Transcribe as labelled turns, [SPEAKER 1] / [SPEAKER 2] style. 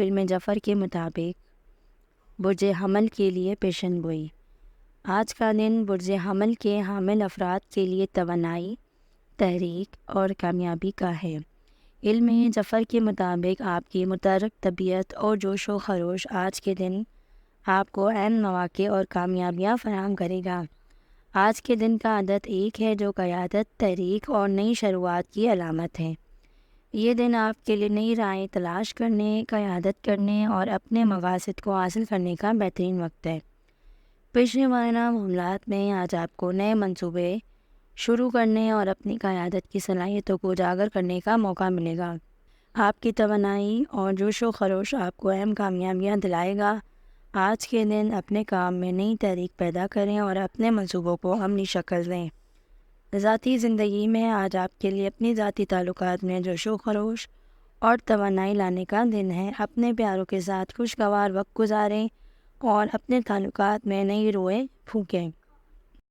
[SPEAKER 1] Film جعفر کے مطابق برج حمل کے لیے پیشن گوئی۔ آج کا دن برج حمل کے حامل افراد کے لیے توانائی، تحریک اور کامیابی کا ہے۔ علم جعفر کے مطابق آپ کی متحرک طبیعت اور جوش و خروش آج کے دن آپ کو اہم مواقع اور کامیابیاں فراہم کرے گا۔ آج کے دن کا عدد 1 ہے جو قیادت، تحریک اور نئی شروعات کی علامت ہے۔ یہ دن آپ کے لیے نئی راہیں تلاش کرنے، قیادت کرنے اور اپنے مقاصد کو حاصل کرنے کا بہترین وقت ہے۔ پیشے وارانہ معاملات میں آج آپ کو نئے منصوبے شروع کرنے اور اپنی قیادت کی صلاحیتوں کو اجاگر کرنے کا موقع ملے گا۔ آپ کی توانائی اور جوش و خروش آپ کو اہم کامیابیاں دلائے گا۔ آج کے دن اپنے کام میں نئی تحریک پیدا کریں اور اپنے منصوبوں کو عملی شکل دیں۔ ذاتی زندگی میں آج آپ کے لیے اپنی ذاتی تعلقات میں جوش و خروش اور توانائی لانے کا دن ہے۔ اپنے پیاروں کے ساتھ خوشگوار وقت گزاریں اور اپنے تعلقات میں نئی روحیں پھونکیں۔